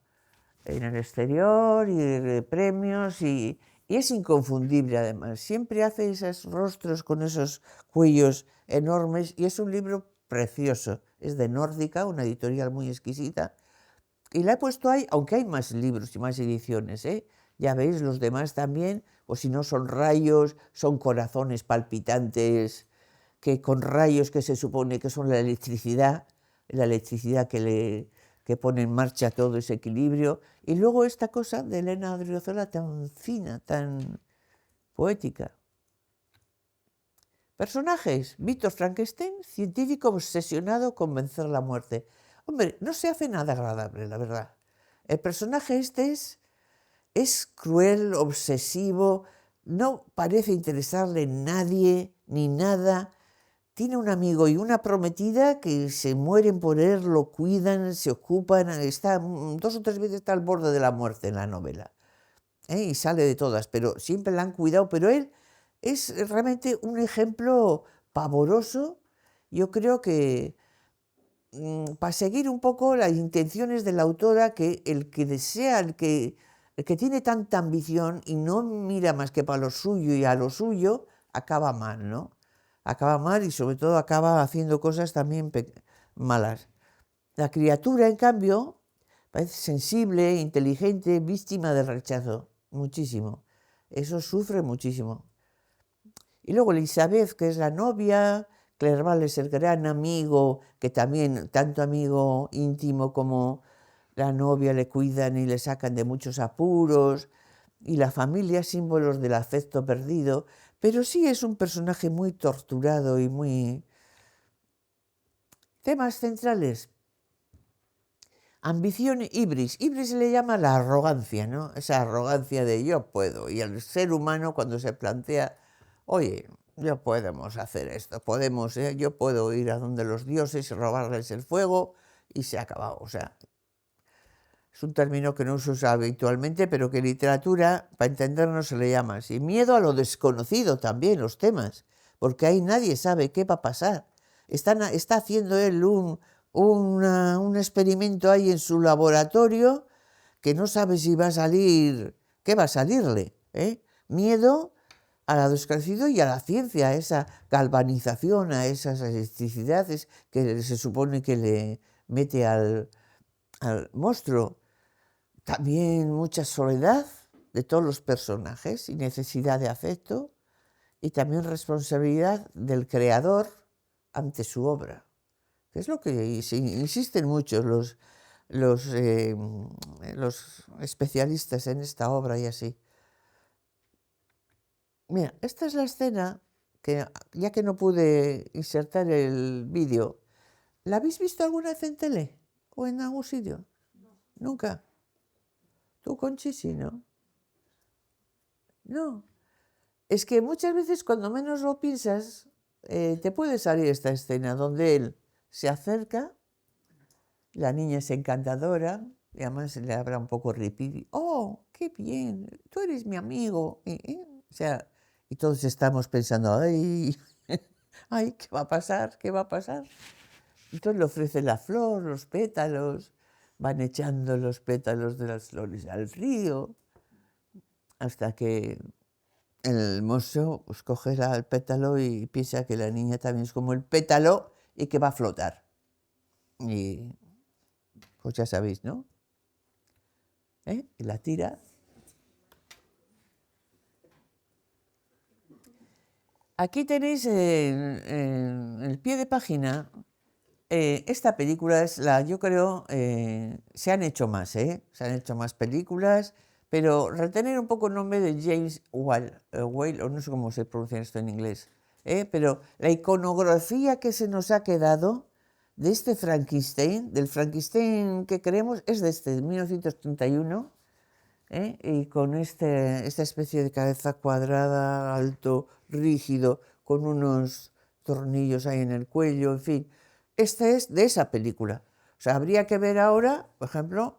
en el exterior y de premios, y es inconfundible además. Siempre hace esos rostros con esos cuellos enormes, y es un libro precioso. Es de Nórdica, una editorial muy exquisita, y la he puesto ahí, aunque hay más libros y más ediciones, ¿eh? Ya veis, los demás también, o si no son rayos, son corazones palpitantes, que con rayos que se supone que son la electricidad que pone en marcha todo ese equilibrio. Y luego esta cosa de Elena Odriozola tan fina, tan poética. Personajes: Víctor Frankenstein, científico obsesionado con vencer la muerte. Hombre, no se hace nada agradable, la verdad. El personaje es cruel, obsesivo, no parece interesarle en nadie ni nada. Tiene un amigo y una prometida que se mueren por él, lo cuidan, se ocupan, está 2 o 3 veces está al borde de la muerte en la novela, y sale de todas, pero siempre la han cuidado. Pero él es realmente un ejemplo pavoroso. Yo creo que para seguir un poco las intenciones de la autora, que el que desea, el que tiene tanta ambición y no mira más que para lo suyo y a lo suyo, acaba mal, ¿no? Acaba mal, y sobre todo acaba haciendo cosas también malas. La criatura, en cambio, parece sensible, inteligente, víctima del rechazo, muchísimo. Eso sufre muchísimo. Y luego Elizabeth, que es la novia, Clerval es el gran amigo, que también, tanto amigo íntimo como la novia, le cuidan y le sacan de muchos apuros, y la familia, símbolos del afecto perdido. Pero sí es un personaje muy torturado y muy... Temas centrales: ambición, ibris. Ibris se le llama la arrogancia, ¿no? Esa arrogancia de yo puedo. Y el ser humano, cuando se plantea, oye, yo podemos hacer esto, podemos, yo puedo ir a donde los dioses y robarles el fuego, y se ha acabado. O sea, es un término que no se usa habitualmente, pero que en literatura, para entendernos, se le llama así. Miedo a lo desconocido también, los temas, porque ahí nadie sabe qué va a pasar. Está haciendo él un experimento ahí en su laboratorio, que no sabe si va a salir, qué va a salirle, ¿eh? Miedo a lo desconocido y a la ciencia, a esa galvanización, a esas electricidades que se supone que le mete al monstruo. También mucha soledad de todos los personajes y necesidad de afecto, y también responsabilidad del creador ante su obra, que es lo que insisten muchos los especialistas en esta obra y así. Mira, esta es la escena que, ya que no pude insertar el vídeo, ¿la habéis visto alguna vez en tele o en algún sitio? Nunca. ¿Tú, Conchi, sí, no? No. Es que muchas veces, cuando menos lo piensas, te puede salir esta escena donde él se acerca, la niña es encantadora, y además le habla un poco ripidi. ¡Oh, qué bien! Tú eres mi amigo. O sea, y todos estamos pensando, ¡ay! ¡Ay, qué va a pasar! ¿Qué va a pasar? Entonces le ofrece la flor, los pétalos, van echando los pétalos de las flores al río, hasta que el monstruo pues, coge el pétalo y piensa que la niña también es como el pétalo y que va a flotar. Y pues ya sabéis, ¿no? Y la tira. Aquí tenéis en el pie de página, esta película es yo creo, se han hecho más, se han hecho más películas, pero retener un poco el nombre de James Whale, o no sé cómo se pronuncia esto en inglés, pero la iconografía que se nos ha quedado de este Frankenstein, del Frankenstein que creemos, es de este, de 1931, y con esta especie de cabeza cuadrada, alto, rígido, con unos tornillos ahí en el cuello, en fin. Esta es de esa película. O sea, habría que ver ahora, por ejemplo,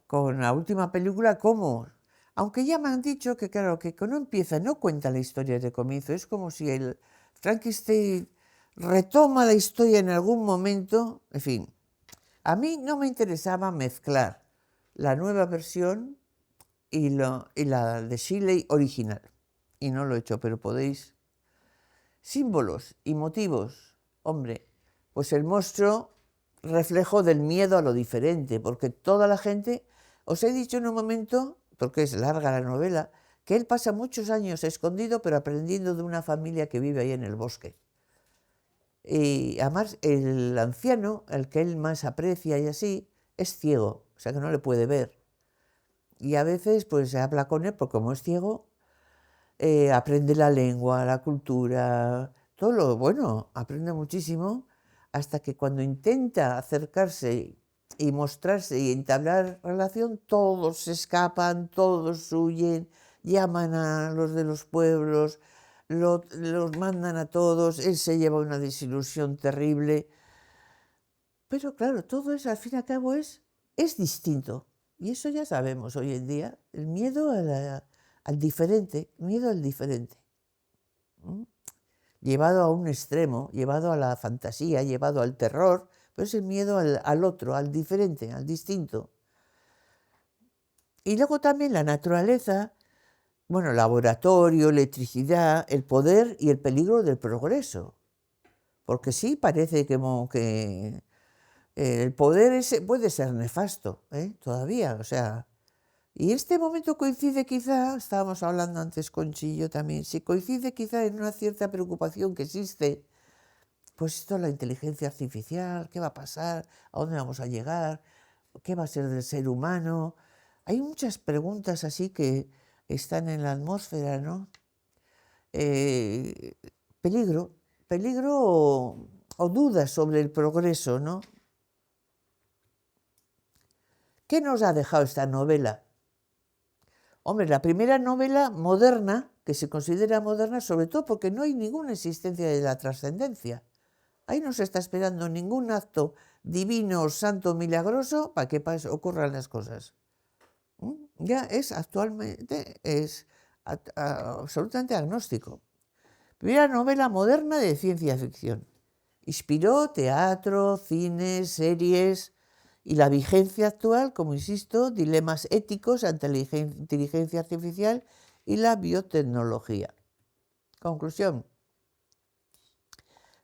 con la última película, cómo, aunque ya me han dicho que, claro, que no empieza, no cuenta la historia de comienzo, es como si el Frankenstein retoma la historia en algún momento, en fin. A mí no me interesaba mezclar la nueva versión y la de Shelley original. Y no lo he hecho, pero podéis. Símbolos y motivos. Hombre, pues el monstruo, reflejo del miedo a lo diferente, porque toda la gente, os he dicho en un momento, porque es larga la novela, que él pasa muchos años escondido, pero aprendiendo de una familia que vive ahí en el bosque. Y además el anciano, el que él más aprecia y así, es ciego, o sea que no le puede ver. Y a veces pues se habla con él, porque como es ciego, aprende la lengua, la cultura, todo lo bueno, aprende muchísimo, hasta que cuando intenta acercarse y mostrarse y entablar relación, todos se escapan, todos huyen, llaman a los de los pueblos, los mandan a todos, él se lleva una desilusión terrible. Pero claro, todo eso al fin y al cabo es distinto. Y eso ya sabemos hoy en día, el miedo al diferente, miedo al diferente. ¿Mm? Llevado a un extremo, llevado a la fantasía, llevado al terror, pero es el miedo al otro, al diferente, al distinto. Y luego también la naturaleza, bueno, laboratorio, electricidad, el poder y el peligro del progreso. Porque sí, parece que el poder ese puede ser nefasto, todavía, o sea. Y este momento coincide quizá, estábamos hablando antes con Chillo también, si coincide quizá en una cierta preocupación que existe, pues esto, la inteligencia artificial, ¿qué va a pasar? ¿A dónde vamos a llegar? ¿Qué va a ser del ser humano? Hay muchas preguntas así que están en la atmósfera, ¿no? Eh, peligro o dudas sobre el progreso, ¿no? ¿Qué nos ha dejado esta novela? Hombre, la primera novela moderna, que se considera moderna, sobre todo porque no hay ninguna existencia de la trascendencia. Ahí no se está esperando ningún acto divino o santo milagroso para que ocurran las cosas. Ya es actualmente absolutamente agnóstico. Primera novela moderna de ciencia ficción. Inspiró teatro, cine, series y la vigencia actual, como insisto, dilemas éticos ante la inteligencia artificial y la biotecnología. Conclusión.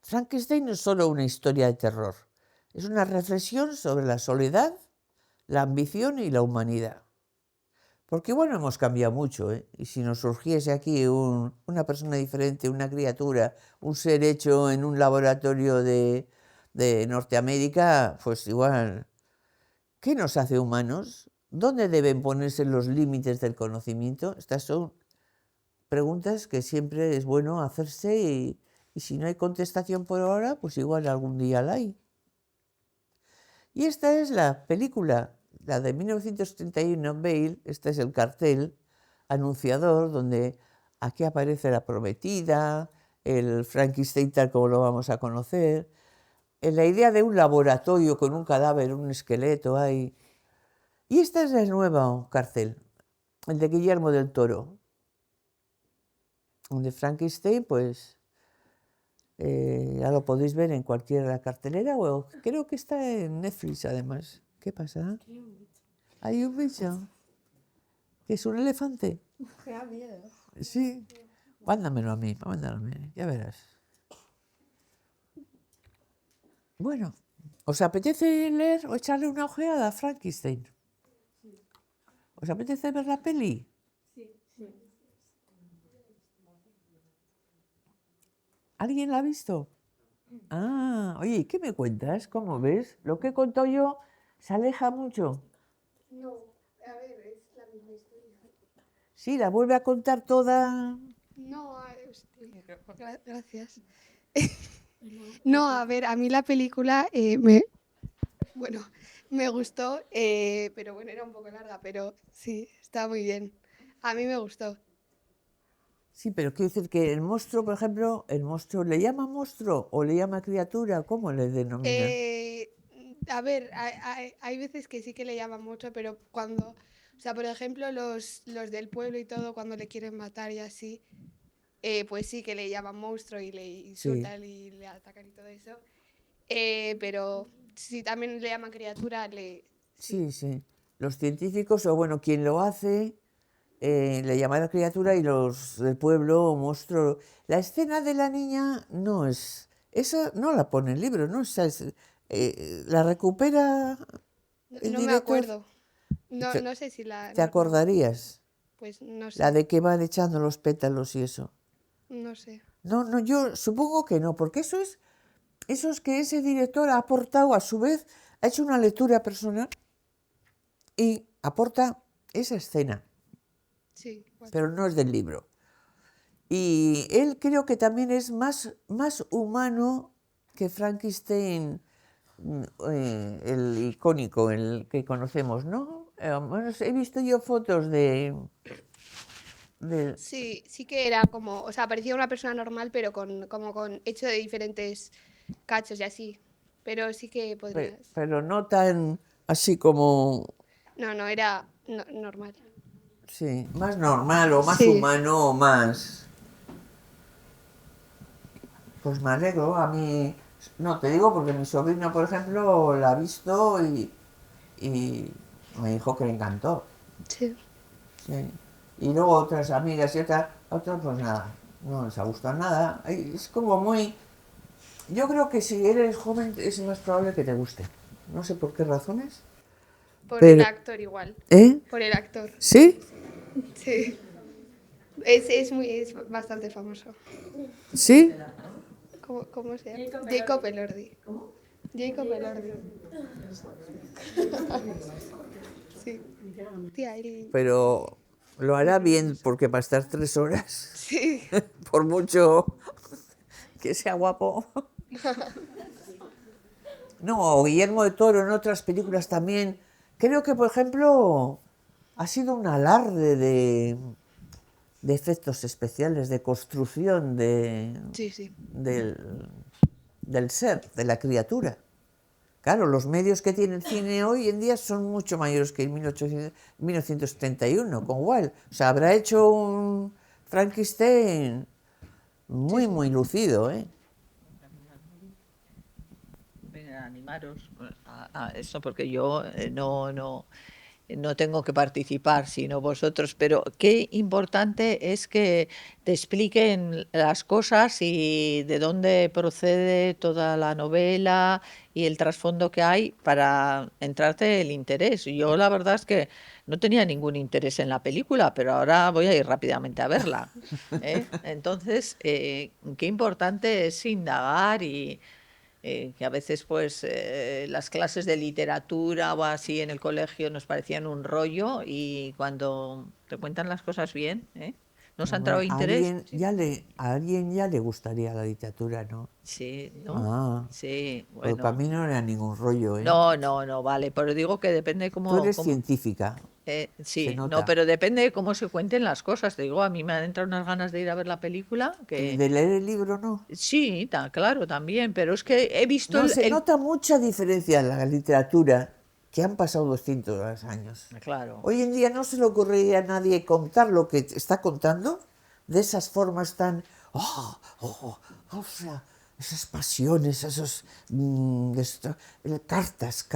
Frankenstein no es solo una historia de terror, es una reflexión sobre la soledad, la ambición y la humanidad. Porque bueno, hemos cambiado mucho, y si nos surgiese aquí una persona diferente, una criatura, un ser hecho en un laboratorio de Norteamérica, pues igual, ¿qué nos hace humanos? ¿Dónde deben ponerse los límites del conocimiento? Estas son preguntas que siempre es bueno hacerse y si no hay contestación por ahora, pues igual algún día la hay. Y esta es la película, la de 1931, Bale, este es el cartel anunciador donde aquí aparece la prometida, el Frankenstein tal como lo vamos a conocer, en la idea de un laboratorio con un cadáver, un esqueleto ahí. Y este es el nuevo cartel, el de Guillermo del Toro, donde Frankenstein, pues ya lo podéis ver en cualquier cartelera, o creo que está en Netflix además. ¿Qué pasa? Hay un bicho que es un elefante. Me da miedo. Sí. Mándamelo a mí, mándalo a mí, ya verás. Bueno, ¿os apetece leer o echarle una ojeada a Frankenstein? ¿Os apetece ver la peli? ¿Alguien la ha visto? Ah, oye, ¿qué me cuentas? ¿Cómo ves? Lo que he contado yo se aleja mucho. No, a ver, es la misma historia. Sí, la vuelve a contar toda. No, gracias. No, a ver, a mí la película bueno, me gustó, pero bueno, era un poco larga, pero sí, está muy bien. A mí me gustó. Sí, pero quiero decir que el monstruo, por ejemplo, ¿el monstruo le llama monstruo o le llama criatura? ¿Cómo le denominan? A ver, hay veces que sí que le llaman mucho, pero cuando, o sea, por ejemplo, los del pueblo y todo, cuando le quieren matar y así, pues sí que le llaman monstruo y le insultan y le atacan y todo eso. Pero si también le llaman criatura, Sí, sí. Los científicos, o bueno, quien lo hace, le llamará criatura y los del pueblo monstruo. La escena de la niña no es. Esa no la pone en el libro, ¿no? Esa es, la recupera el no me director. acuerdo. No, Te, no sé si la... te acordarías. Pues no sé. La de que van echando los pétalos y eso. No sé. No, no, yo supongo que no, porque eso es que ese director ha aportado, a su vez, ha hecho una lectura personal y aporta esa escena, Sí. Bueno. pero no es del libro. Y él creo que también es más humano que Frankenstein, el icónico, el que conocemos, ¿no? Bueno, he visto yo fotos de. Sí, sí que era como, o sea, parecía una persona normal, pero como con hecho de diferentes cachos y así. Pero sí que podrías. Pero no tan así como, No, era normal. sí, más normal o más Sí. humano o más. Pues me alegro, a mí, no te digo porque mi sobrina, por ejemplo, la ha visto y me dijo que le encantó. Sí. Sí. Y luego otras amigas y otras pues nada, no les ha gustado nada. Es como muy. Yo creo que si eres joven es más probable que te guste. No sé por qué razones. Por el Pero, actor igual. ¿eh? Por el actor. ¿Sí? Sí. Es bastante famoso. ¿Sí? ¿Cómo se llama? Jacob Elordi. Jacob Elordi. Sí. Tía, Pero lo hará bien porque para estar 3 horas, Sí. por mucho que sea guapo. No, Guillermo de Toro en otras películas también. Creo que, por ejemplo, ha sido un alarde de efectos especiales, de construcción Sí. del ser, de la criatura. Claro, los medios que tiene el cine hoy en día son mucho mayores que en 1971, con Walt. O sea, habrá hecho un Frankenstein muy lucido, ¿eh? Venga, animaros a eso, porque yo no tengo que participar, sino vosotros, pero qué importante es que te expliquen las cosas y de dónde procede toda la novela y el trasfondo que hay para entrarte el interés. Yo la verdad es que no tenía ningún interés en la película, pero ahora voy a ir rápidamente a verla, ¿eh? Entonces, qué importante es indagar y que a veces pues las clases de literatura o así en el colegio nos parecían un rollo y cuando te cuentan las cosas bien, ¿nos ha entrado Hombre, interés? Sí, a alguien ya le gustaría la literatura, ¿no? sí, ¿no? Ah, Sí, pues para bueno. mí no era ningún rollo, ¿eh? No, vale, pero digo que depende Tú eres cómo, científica, se sí, no, nota. pero depende de cómo se cuenten las cosas. Te digo, a mí me han entrado unas ganas de ir a ver la película que De leer el libro, no. sí, claro, también, pero es que he visto No, se nota mucha diferencia en la literatura, que han pasado 200 años. Claro. Hoy en día no se le ocurriría a nadie contar lo que está contando de esas formas tan. O sea, esas pasiones, cartas.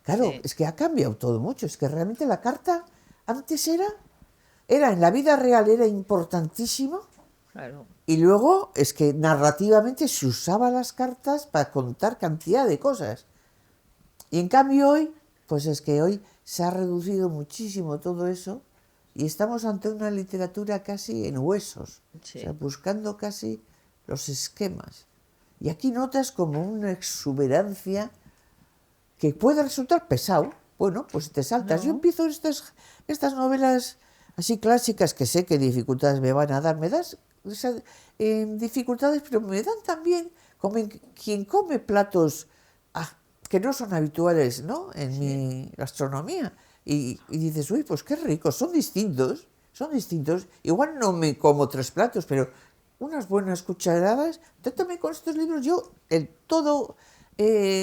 Claro, Sí. es que ha cambiado todo mucho. Es que realmente la carta antes era en la vida real era importantísimo Claro. Y luego es que narrativamente se usaba las cartas para contar cantidad de cosas. Y en cambio hoy, pues es que hoy se ha reducido muchísimo todo eso y estamos ante una literatura casi en huesos, Sí. o sea, buscando casi los esquemas. Y aquí notas como una exuberancia que puede resultar pesado. Bueno, pues te saltas. Yo No. empiezo estas novelas así clásicas que sé qué dificultades me van a dar. Me das dificultades, pero me dan también como quien come platos que no son habituales, ¿no?, en mi gastronomía. Y dices, uy, pues qué ricos, son distintos, son distintos. Igual no me como 3 platos, pero unas buenas cucharadas. Yo también con estos libros, yo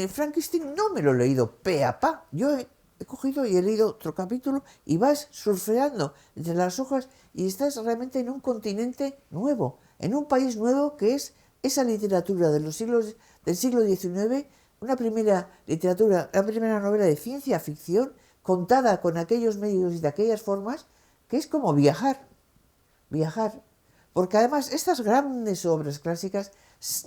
Frankenstein no me lo he leído pe a pa. Yo he cogido y he leído otro capítulo y vas surfeando entre las hojas y estás realmente en un continente nuevo, en un país nuevo que es esa literatura del siglo XIX, una primera literatura, una primera novela de ciencia ficción contada con aquellos medios y de aquellas formas, que es como viajar. Porque además estas grandes obras clásicas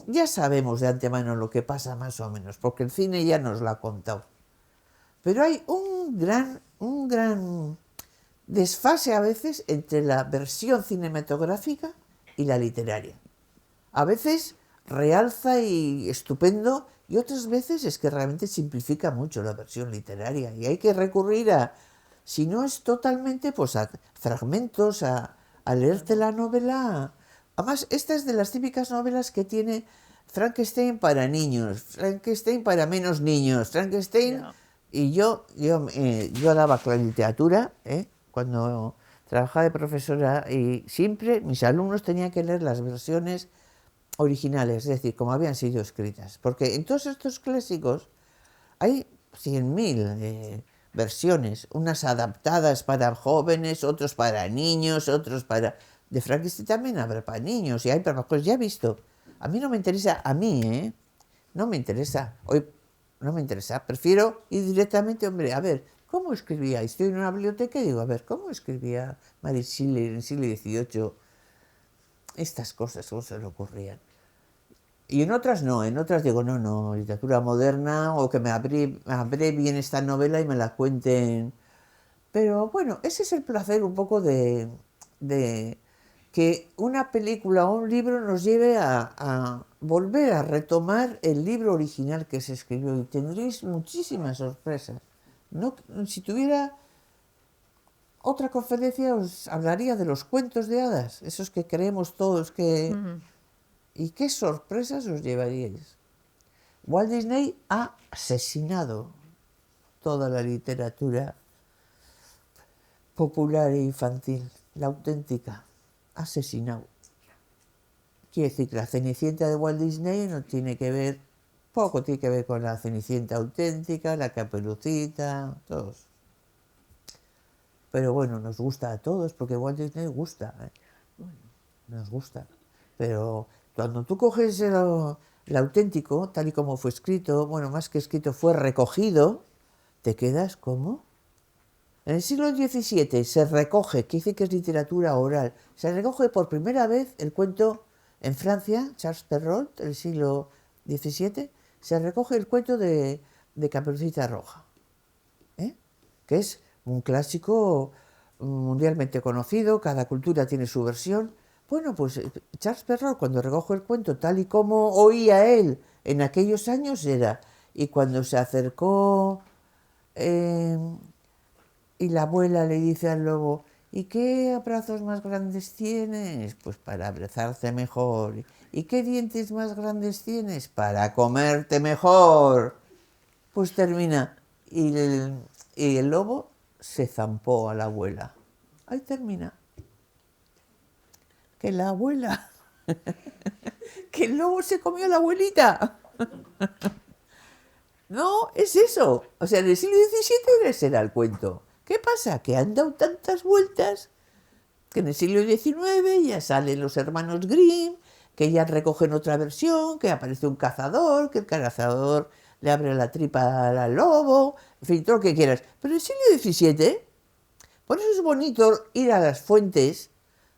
ya sabemos de antemano lo que pasa más o menos, porque el cine ya nos lo ha contado. Pero hay un gran desfase a veces entre la versión cinematográfica y la literaria. A veces realza y estupendo, y otras veces es que realmente simplifica mucho la versión literaria y hay que recurrir si no es totalmente, pues a fragmentos, a leerte la novela. Además, esta es de las típicas novelas que tiene Frankenstein para niños, Frankenstein para menos niños, Frankenstein... Ya. Y yo daba literatura, cuando trabajaba de profesora, y siempre mis alumnos tenían que leer las versiones originales, es decir, como habían sido escritas. Porque en todos estos clásicos hay 100.000 versiones, unas adaptadas para jóvenes, otros para niños, otros para... De Frankenstein también habrá para niños y hay para... Pues ya he visto. A mí no me interesa, no me interesa. Hoy no me interesa, prefiero ir directamente, hombre, a ver, ¿cómo escribía? Estoy en una biblioteca y digo, a ver, ¿cómo escribía Mary Shelley en el siglo XVIII? Estas cosas, ¿cómo se le ocurrían? Y en otras no, en otras digo, no, literatura moderna, o que me abrevien esta novela y me la cuenten. Pero bueno, ese es el placer un poco de que una película o un libro nos lleve a volver a retomar el libro original que se escribió y tendréis muchísimas sorpresas. No, si tuviera otra conferencia os hablaría de los cuentos de hadas, esos que creemos todos que... ¿Y qué sorpresas os llevaríais? Walt Disney ha asesinado toda la literatura popular e infantil, la auténtica, asesinado. Quiere decir que la Cenicienta de Walt Disney no tiene que ver, poco tiene que ver con la Cenicienta auténtica, la Caperucita, todos. Pero bueno, nos gusta a todos, porque Walt Disney gusta, nos gusta. Pero cuando tú coges el auténtico, tal y como fue escrito, bueno, más que escrito, fue recogido, te quedas como... En el siglo XVII se recoge, que dice que es literatura oral, se recoge por primera vez el cuento en Francia, Charles Perrault, el siglo XVII, se recoge el cuento de Caperucita Roja, que es un clásico mundialmente conocido, cada cultura tiene su versión. Bueno, pues Charles Perrault, cuando recoge el cuento tal y como oía él en aquellos años, era, y cuando se acercó... y la abuela le dice al lobo, ¿y qué brazos más grandes tienes? Pues para abrazarte mejor. ¿Y qué dientes más grandes tienes? Para comerte mejor. Pues termina. Y el lobo se zampó a la abuela. Ahí termina. Que la abuela... que el lobo se comió a la abuelita. No, es eso. O sea, en el siglo XVII ese era el cuento. ¿Qué pasa? Que han dado tantas vueltas que en el siglo XIX ya salen los hermanos Grimm, que ya recogen otra versión, que aparece un cazador, que el cazador le abre la tripa al lobo, en fin, todo lo que quieras. Pero en el siglo XVII, por eso es bonito ir a las fuentes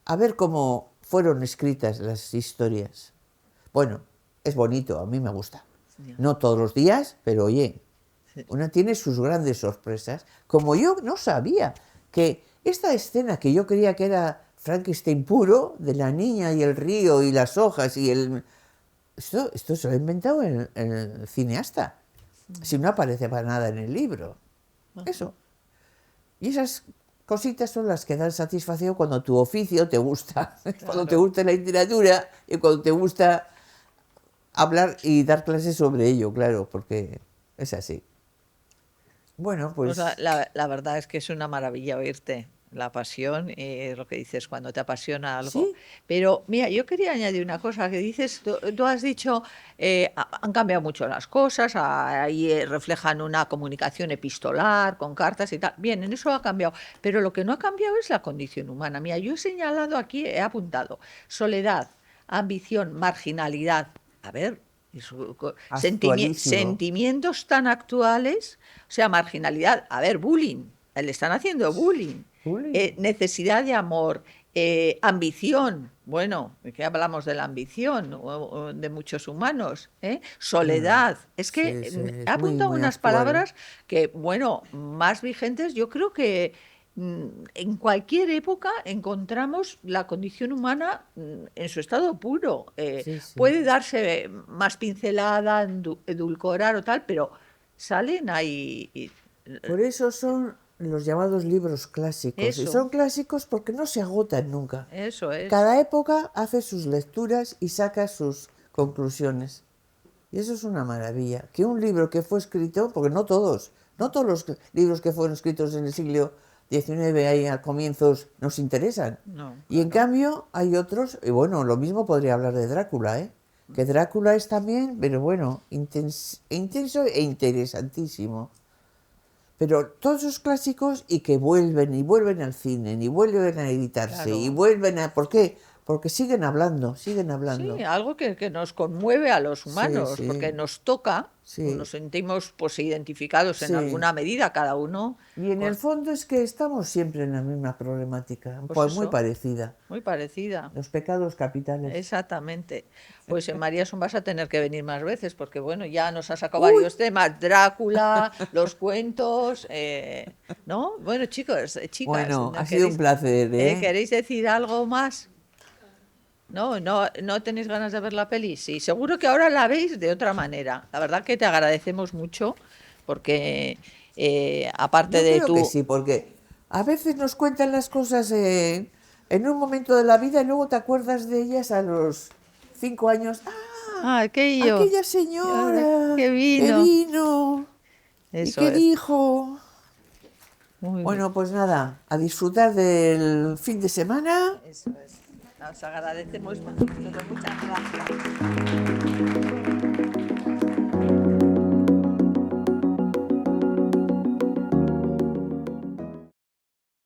a ver cómo fueron escritas las historias. Bueno, es bonito, a mí me gusta. Ya. No todos los días, pero oye, Sí. una tiene sus grandes sorpresas. Como yo no sabía que esta escena que yo creía que era Frankenstein puro, de la niña y el río y las hojas y el... Esto se lo ha inventado el cineasta. Si no aparece para nada en el libro. Eso. Y esas cositas son las que dan satisfacción cuando tu oficio te gusta. Cuando te gusta la literatura y cuando te gusta hablar y dar clases sobre ello, claro, porque es así. Bueno, Pues pues la verdad es que es una maravilla oírte. La pasión, lo que dices, cuando te apasiona algo. sí, Pero mira, yo quería añadir una cosa que dices, tú has dicho, han cambiado mucho las cosas, ahí reflejan una comunicación epistolar, con cartas y tal. Bien, en eso ha cambiado, pero lo que no ha cambiado es la condición humana. Mira, yo he señalado aquí, he apuntado, soledad, ambición, marginalidad. A ver, actualísimo. sentimientos tan actuales, o sea, marginalidad, a ver, bullying, le están haciendo bullying. Bullying. Necesidad de amor, ambición, bueno, ¿qué hablamos de la ambición o de muchos humanos? Soledad, es que Sí, sí, he es muy, apuntado muy unas actual. palabras que, bueno, más vigentes, yo creo que en cualquier época encontramos la condición humana en su estado puro. Sí, sí. Puede darse más pincelada, edulcorar o tal, pero salen ahí. Por eso son los llamados libros clásicos. Y Eso. son clásicos porque no se agotan nunca. Eso es. Cada época hace sus lecturas y saca sus conclusiones. Y eso es una maravilla. Que un libro que fue escrito, porque no todos los libros que fueron escritos en el siglo XIX ahí a comienzos nos interesan. No, Y en claro. cambio hay otros, y bueno, lo mismo podría hablar de Drácula, ¿eh? Que Drácula es también, pero bueno, intenso e interesantísimo. Pero todos esos clásicos y que vuelven y vuelven al cine, y vuelven a editarse, y Claro. vuelven a... ¿Por qué? Porque siguen hablando, siguen hablando. Sí, algo que nos conmueve a los Sí, humanos, sí. porque nos toca, Sí. nos sentimos pues identificados en Sí. alguna medida cada uno. Y en con- el fondo es que estamos siempre en la misma problemática, Pues pues muy eso. parecida. Muy parecida. Los pecados capitales. Exactamente. Pues en María Son vas a tener que venir más veces, porque bueno, ya nos ha sacado Uy. varios temas, Drácula, los cuentos, ¿no? Bueno, chicos, chicas, Bueno, ¿no ha sido un placer, ¿eh? ¿queréis decir algo más? ¿No tenéis ganas de ver la peli? Sí, seguro que ahora la veis de otra manera. La verdad que te agradecemos mucho, porque aparte Yo de creo que tu... sí, porque a veces nos cuentan las cosas en un momento de la vida y luego te acuerdas de ellas a los 5 años. ¡Ah! aquello, Aquella señora que que vino. vino y Eso que es. dijo. Muy bien. Bueno, pues nada, a disfrutar del fin de semana. Eso es. Nos agradecemos mucho. Muchas gracias.